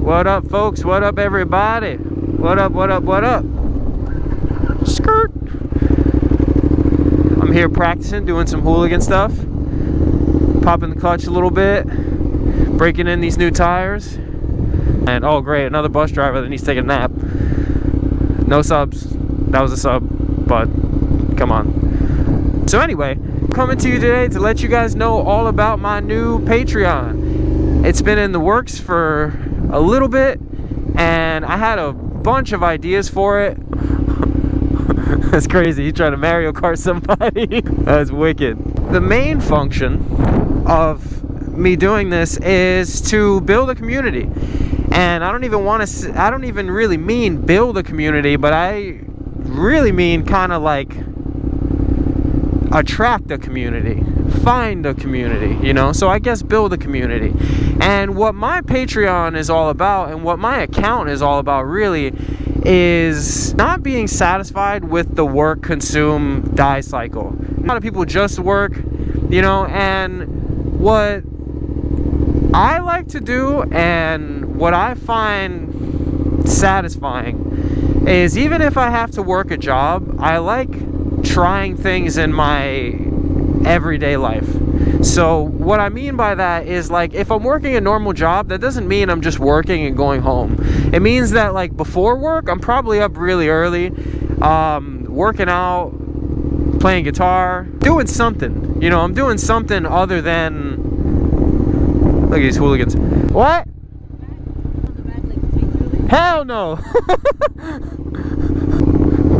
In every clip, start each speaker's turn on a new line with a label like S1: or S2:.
S1: What up, folks? What up, everybody? What up, what up, what up? Skirt. I'm here practicing, doing some hooligan stuff. Popping the clutch a little bit. Breaking in these new tires. And, oh great, another bus driver that needs to take a nap. No subs. That was a sub, but come on. So anyway, coming to you today to let you guys know all about my new Patreon. It's been in the works for a little bit, and I had a bunch of ideas for it. That's crazy. He's trying to Mario Kart somebody. That's wicked. The main function of me doing this is to build a community. And I don't even really mean build a community, but I really mean kind of like attract a community, find a community, you know? So I guess build a community. And what my Patreon is all about, and what my account is all about really, is not being satisfied with the work, consume, die cycle. A lot of people just work, you know, and what I like to do and what I find satisfying is, even if I have to work a job, I like trying things in my everyday life. So what I mean by that is, like, if I'm working a normal job, that doesn't mean I'm just working and going home. It means that, like, before work, I'm probably up really early, working out, playing guitar, doing something. You know, I'm doing something other than... Look at these hooligans. What? Hell no!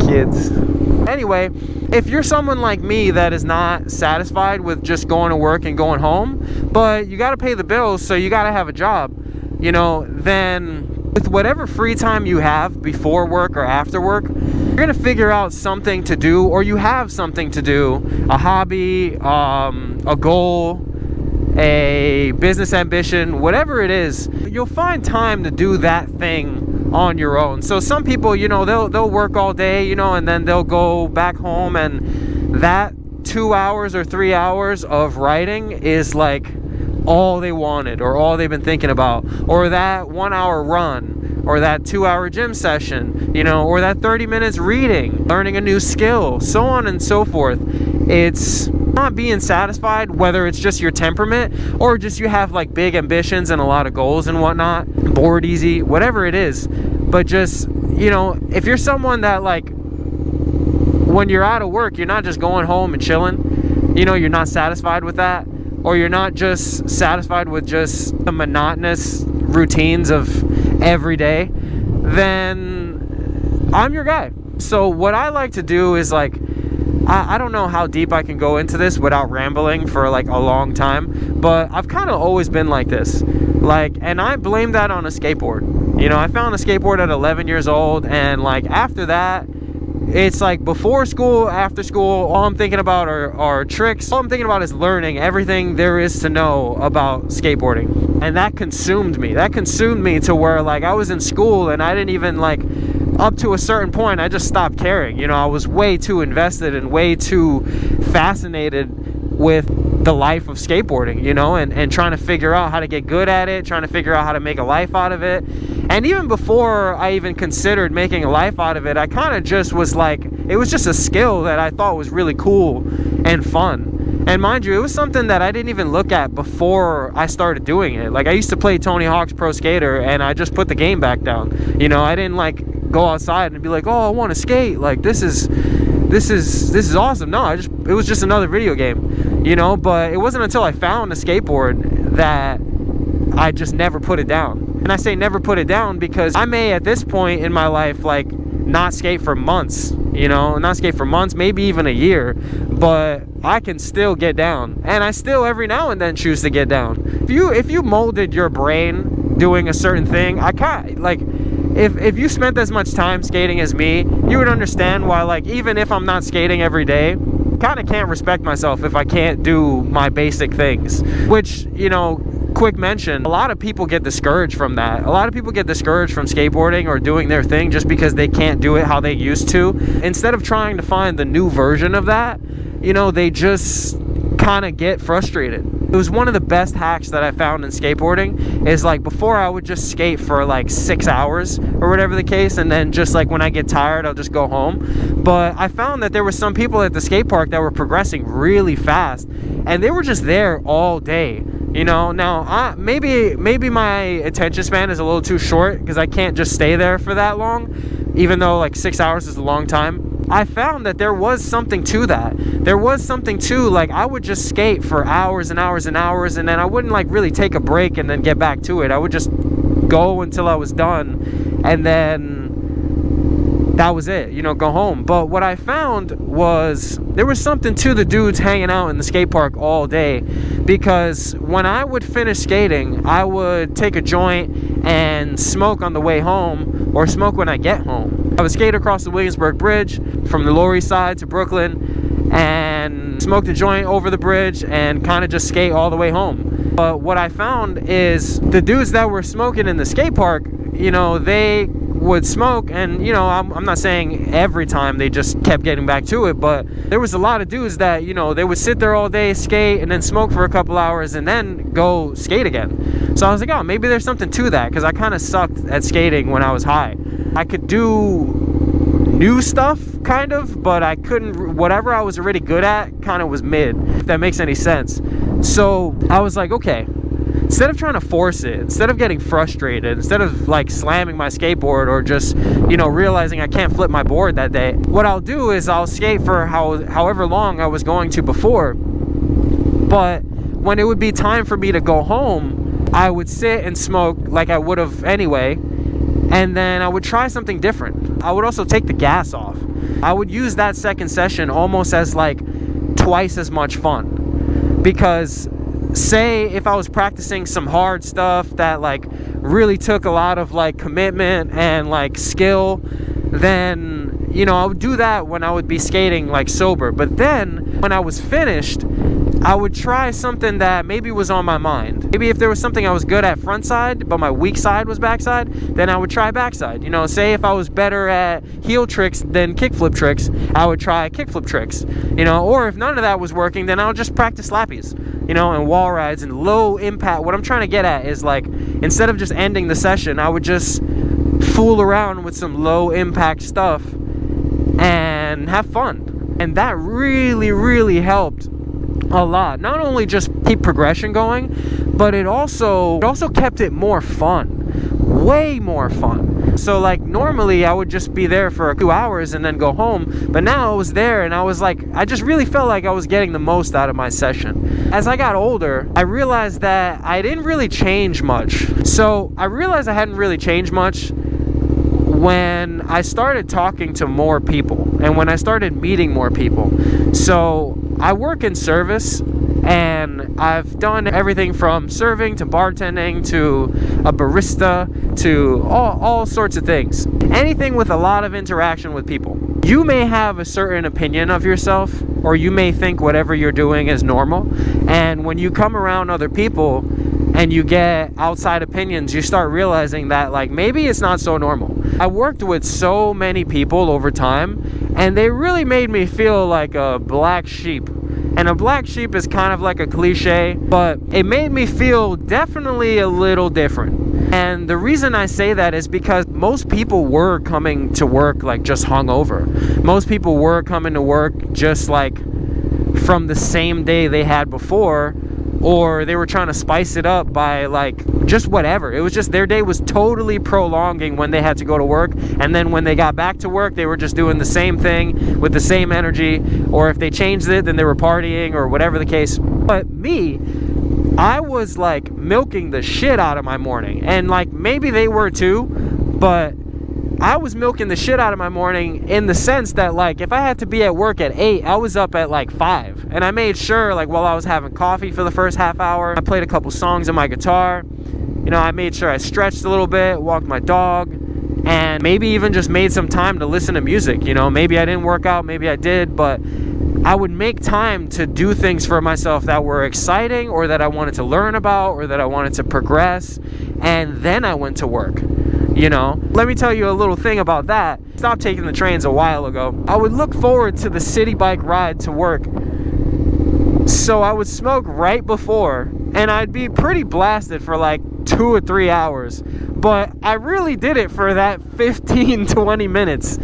S1: Kids. Anyway, if you're someone like me that is not satisfied with just going to work and going home, but you got to pay the bills, so you got to have a job, you know, then with whatever free time you have before work or after work, you're going to figure out something to do, or you have something to do, a hobby, a goal, a business ambition, whatever it is, you'll find time to do that thing on your own. So some people, you know, they'll work all day, you know, and then they'll go back home, and that 2 hours or 3 hours of writing is like all they wanted, or all they've been thinking about, or that 1 hour run, or that 2 hour gym session, you know, or that 30 minutes reading, learning a new skill, so on and so forth. It's not being satisfied, whether it's just your temperament or just you have like big ambitions and a lot of goals and whatnot, bored easy, whatever it is. But just, you know, if you're someone that, like, when you're out of work, you're not just going home and chilling, you know, you're not satisfied with that, or you're not just satisfied with just the monotonous routines of every day, then I'm your guy. So what I like to do is, like, I don't know how deep I can go into this without rambling for like a long time, but I've kind of always been like this. Like, and I blame that on a skateboard. You know, I found a skateboard at 11 years old, and like after that, it's like before school, after school, all I'm thinking about are tricks. All I'm thinking about is learning everything there is to know about skateboarding. And that consumed me. That consumed me to where, like, I was in school and I didn't even, like, up to a certain point, I just stopped caring. You know, I was way too invested and way too fascinated with the life of skateboarding, you know, and trying to figure out how to get good at it, trying to figure out how to make a life out of it. And even before I even considered making a life out of it, I kind of just was like, it was just a skill that I thought was really cool and fun. And mind you, it was something that I didn't even look at before I started doing it. Like, I used to play Tony Hawk's Pro Skater, and I just put the game back down. You know, I didn't like go outside and be like, oh, I want to skate. Like, this is awesome. No, it was just another video game, you know. But it wasn't until I found a skateboard that I just never put it down. And I say never put it down because I may at this point in my life, like, not skate for months, you know, not skate for months, maybe even a year, but I can still get down, and I still every now and then choose to get down. If you molded your brain doing a certain thing, I can't, like, if you spent as much time skating as me, you would understand why, like, even if I'm not skating every day, kind of can't respect myself if I can't do my basic things. Which, you know, quick mention, a lot of people get discouraged from that. A lot of people get discouraged from skateboarding or doing their thing just because they can't do it how they used to. Instead of trying to find the new version of that, you know, they just kind of get frustrated. It was one of the best hacks that I found in skateboarding. Is like, before I would just skate for like 6 hours or whatever the case, and then just like when I get tired I'll just go home. But I found that there were some people at the skate park that were progressing really fast, and they were just there all day. You know, now maybe my attention span is a little too short, because I can't just stay there for that long, even though like 6 hours is a long time. I found that there was something to that. There was something to, like, I would just skate for hours and hours and hours, and then I wouldn't like really take a break and then get back to it. I would just go until I was done, and then that was it, you know, go home. But what I found was there was something to the dudes hanging out in the skate park all day, because when I would finish skating, I would take a joint and smoke on the way home, or smoke when I get home. I would skate across the Williamsburg Bridge from the Lower East Side to Brooklyn and smoke the joint over the bridge and kind of just skate all the way home. But what I found is the dudes that were smoking in the skate park, you know, they would smoke, and you know, I'm not saying every time they just kept getting back to it, but there was a lot of dudes that, you know, they would sit there all day, skate, and then smoke for a couple hours and then go skate again. So I was like, oh, maybe there's something to that, because I kind of sucked at skating when I was high. I could do new stuff kind of, but I couldn't, whatever I was already good at kind of was mid, if that makes any sense. So I was like, okay, instead of trying to force it, instead of getting frustrated, instead of like slamming my skateboard, or just, you know, realizing I can't flip my board that day, what I'll do is I'll skate for however long I was going to before, but when it would be time for me to go home, I would sit and smoke like I would have anyway, and then I would try something different. I would also take the gas off. I would use that second session almost as like twice as much fun, because say if I was practicing some hard stuff that like really took a lot of like commitment and like skill, then, you know, I would do that when I would be skating like sober. But then when I was finished, I would try something that maybe was on my mind. Maybe if there was something I was good at front side, but my weak side was backside, then I would try backside. You know, say if I was better at heel tricks than kickflip tricks, I would try kickflip tricks. You know, or if none of that was working, then I would just practice slappies, you know, and wall rides and low impact. What I'm trying to get at is, like, instead of just ending the session, I would just fool around with some low impact stuff and have fun. And that really, really helped a lot. Not only just keep progression going, but it also kept it more fun, way more fun. So like normally I would just be there for 2 hours and then go home, but now I was there and I was like, I just really felt like I was getting the most out of my session. As I got older, I realized that I didn't really change much. So I realized I hadn't really changed much when I started talking to more people and when I started meeting more people. So I work in service, and I've done everything from serving to bartending to a barista to all sorts of things. Anything with a lot of interaction with people. You may have a certain opinion of yourself, or you may think whatever you're doing is normal, and when you come around other people and you get outside opinions, you start realizing that like maybe it's not so normal. I worked with so many people over time, and they really made me feel like a black sheep. And a black sheep is kind of like a cliche, but it made me feel definitely a little different. And the reason I say that is because most people were coming to work like just hungover. Most people were coming to work just like from the same day they had before, or they were trying to spice it up by like just whatever. It was just their day was totally prolonging when they had to go to work, and then when they got back to work, they were just doing the same thing with the same energy, or if they changed it, then they were partying or whatever the case. But me, I was like milking the shit out of my morning, and like maybe they were too, but I was milking the shit out of my morning in the sense that like if I had to be at work at 8, I was up at like 5, and I made sure like while I was having coffee for the first half hour, I played a couple songs on my guitar. You know, I made sure I stretched a little bit, walked my dog, and maybe even just made some time to listen to music. You know, maybe I didn't work out, maybe I did, but I would make time to do things for myself that were exciting, or that I wanted to learn about, or that I wanted to progress, and then I went to work. You know, let me tell you a little thing about that. Stopped taking the trains a while ago. I would look forward to the city bike ride to work So I would smoke right before, and I'd be pretty blasted for like 2 or 3 hours. But I really did it for that 15-20 minutes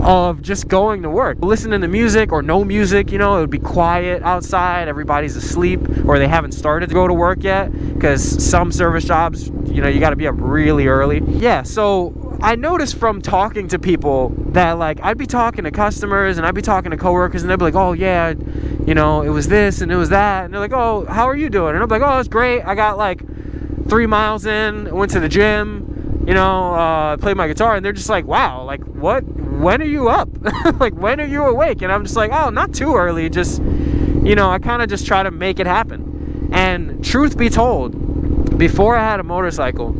S1: of just going to work, listening to music or no music. You know, it would be quiet outside, everybody's asleep, or they haven't started to go to work yet, because some service jobs, you know, you got to be up really early. Yeah, so I noticed from talking to people that, like, I'd be talking to customers and I'd be talking to coworkers, and they'd be like, oh yeah, you know, it was this and it was that, and they're like, oh, how are you doing? And I'm like, oh, it's great. I got like 3 miles in, went to the gym, you know, played my guitar. And they're just like, wow, like, what, when are you up? Like, when are you awake? And I'm just like, oh, not too early, just, you know, I kind of just try to make it happen. And truth be told, before I had a motorcycle,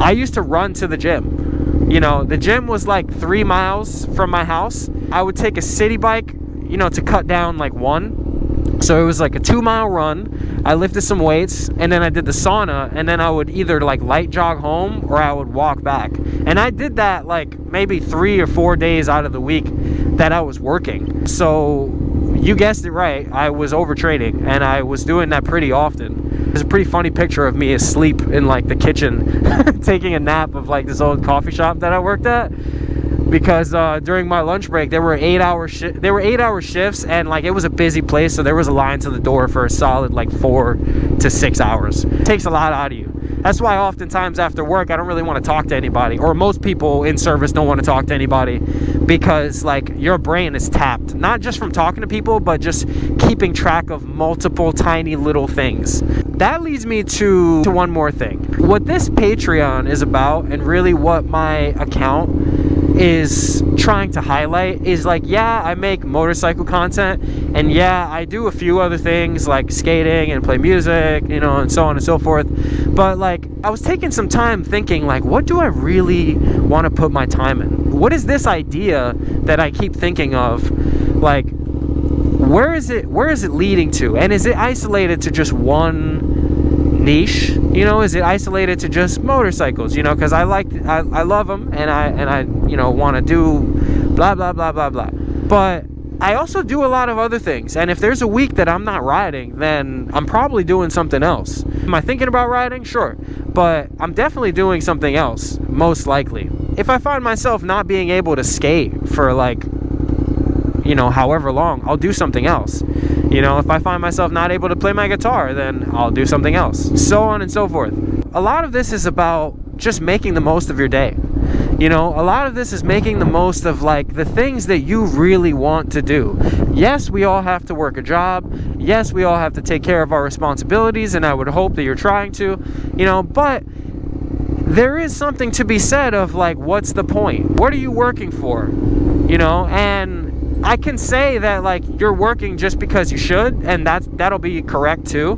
S1: I used to run to the gym. You know, the gym was like 3 miles from my house. I would take a city bike, you know, to cut down like 1. So it was like a 2-mile run. I lifted some weights, and then I did the sauna, and then I would either like light jog home or I would walk back. And I did that like maybe 3 or 4 days out of the week that I was working. So you guessed it right, I was overtraining, and I was doing that pretty often. There's a pretty funny picture of me asleep in like the kitchen taking a nap of like this old coffee shop that I worked at, because during my lunch break there were 8-hour shifts, and like it was a busy place, so there was a line to the door for a solid like 4 to 6 hours. It takes a lot out of you. That's why oftentimes after work I don't really want to talk to anybody, or most people in service don't want to talk to anybody, because like your brain is tapped, not just from talking to people, but just keeping track of multiple tiny little things. That leads me to one more thing. What this Patreon is about, and really what my account is trying to highlight, is like, yeah, I make motorcycle content, and yeah, I do a few other things like skating and play music, you know, and so on and so forth. But like, I was taking some time thinking, like, what do I really want to put my time in? What is this idea that I keep thinking of? Like, where is it leading to? And is it isolated to just one niche? You know, is it isolated to just motorcycles? You know, because I love them, and I you know, want to do blah blah blah blah blah. But I also do a lot of other things, and if there's a week that I'm not riding, then I'm probably doing something else. Am I thinking about riding? Sure, but I'm definitely doing something else, most likely. If I find myself not being able to skate for like, you know, however long, I'll do something else. You know, if I find myself not able to play my guitar, then I'll do something else, so on and so forth. A lot of this is about just making the most of your day. You know, a lot of this is making the most of like the things that you really want to do. Yes, we all have to work a job. Yes, we all have to take care of our responsibilities, and I would hope that you're trying to, you know, but there is something to be said of like, what's the point? What are you working for? You know, and I can say that like you're working just because you should, and that'll be correct too.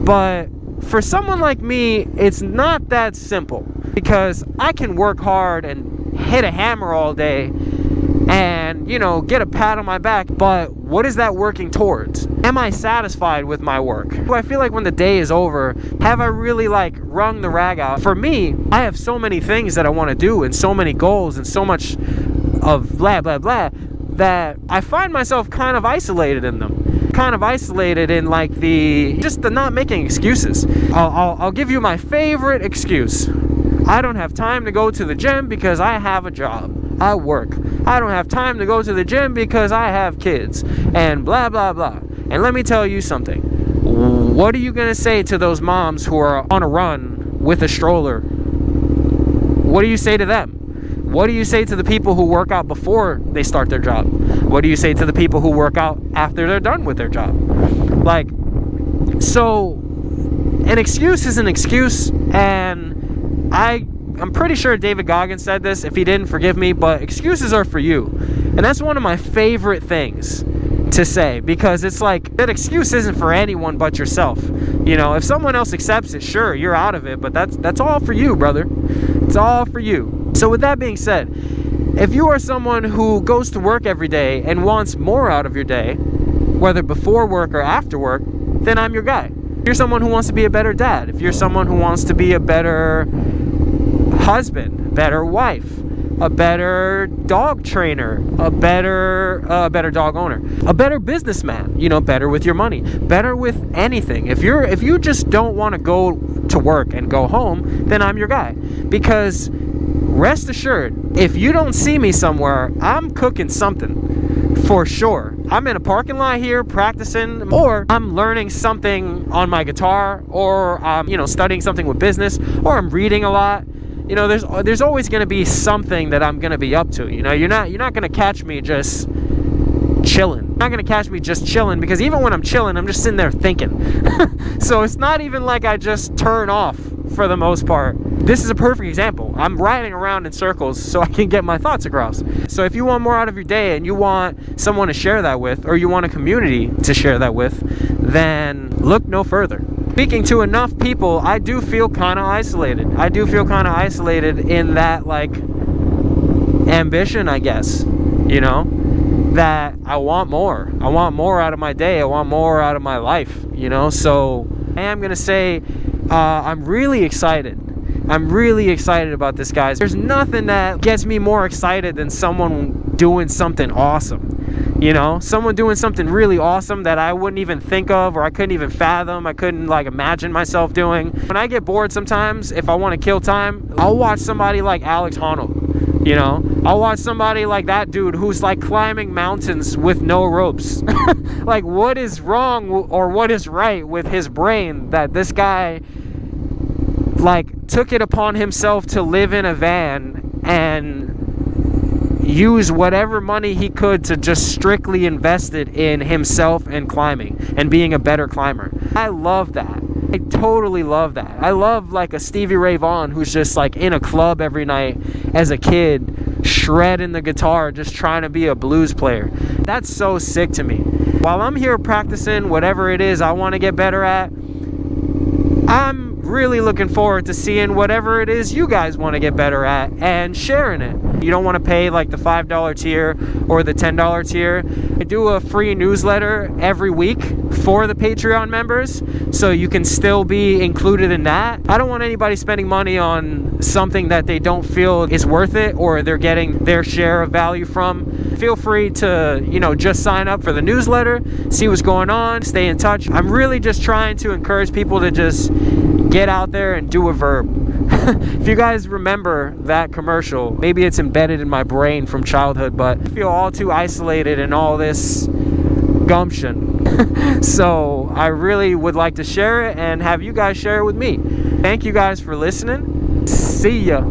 S1: But for someone like me, it's not that simple, because I can work hard and hit a hammer all day and, you know, get a pat on my back, but what is that working towards? Am I satisfied with my work? Do I feel like when the day is over, have I really like wrung the rag out? For me, I have so many things that I want to do, and so many goals, and so much of blah blah blah, that I find myself kind of isolated in them. Kind of isolated in like the not making excuses. I'll give you my favorite excuse. I don't have time to go to the gym because I have a job. I work. I don't have time to go to the gym because I have kids, and blah blah blah. And let me tell you something. What are you gonna say to those moms who are on a run with a stroller? What do you say to them? What do you say to the people who work out before they start their job? What do you say to the people who work out after they're done with their job? Like, so an excuse is an excuse, and I'm pretty sure David Goggins said this. If he didn't, forgive me, but excuses are for you. And that's one of my favorite things to say, because it's like, that excuse isn't for anyone but yourself. You know, if someone else accepts it, sure, you're out of it, but that's all for you, brother. It's all for you. So with that being said, if you are someone who goes to work every day and wants more out of your day, whether before work or after work, then I'm your guy. If you're someone who wants to be a better dad, if you're someone who wants to be a better husband, better wife, a better dog trainer, a better dog owner, a better businessman, you know, better with your money, better with anything. If you just don't want to go to work and go home, then I'm your guy. Because rest assured, if you don't see me somewhere, I'm cooking something for sure. I'm in a parking lot here practicing, or I'm learning something on my guitar, or I'm, you know, studying something with business, or I'm reading a lot. You know, there's always going to be something that I'm going to be up to. You know, you're not going to catch me just chilling. You're not going to catch me just chilling, because even when I'm chilling, I'm just sitting there thinking. So it's not even like I just turn off for the most part. This is a perfect example. I'm riding around in circles so I can get my thoughts across. So if you want more out of your day and you want someone to share that with, or you want a community to share that with, then look no further. Speaking to enough people, I do feel kind of isolated. I do feel kind of isolated in that, like, ambition, I guess, you know, that I want more. I want more out of my day. I want more out of my life, you know. So I am going to say I'm really excited. I'm really excited about this, guys. There's nothing that gets me more excited than someone doing something awesome. You know, someone doing something really awesome that I wouldn't even think of, or I couldn't even fathom, I couldn't, like, imagine myself doing. When I get bored sometimes, if I want to kill time, I'll watch somebody like Alex Honnold. You know, I'll watch somebody like that dude who's, like, climbing mountains with no ropes. Like, what is wrong or what is right with his brain that this guy, like, took it upon himself to live in a van and use whatever money he could to just strictly invest it in himself and climbing and being a better climber. I love that. I totally love that. I love, like, a Stevie Ray Vaughan who's just, like, in a club every night as a kid, shredding the guitar, just trying to be a blues player. That's so sick to me. While I'm here practicing whatever it is I want to get better at, I'm really looking forward to seeing whatever it is you guys want to get better at and sharing it. You don't want to pay, like, the $5 tier or the $10 tier. I do a free newsletter every week for the Patreon members, so you can still be included in that. I don't want anybody spending money on something that they don't feel is worth it or they're getting their share of value from. Feel free to, you know, just sign up for the newsletter, see what's going on, stay in touch. I'm really just trying to encourage people to just get out there and do a verb. If you guys remember that commercial, maybe it's embedded in my brain from childhood, but I feel all too isolated in all this gumption. So I really would like to share it and have you guys share it with me. Thank you guys for listening. See ya.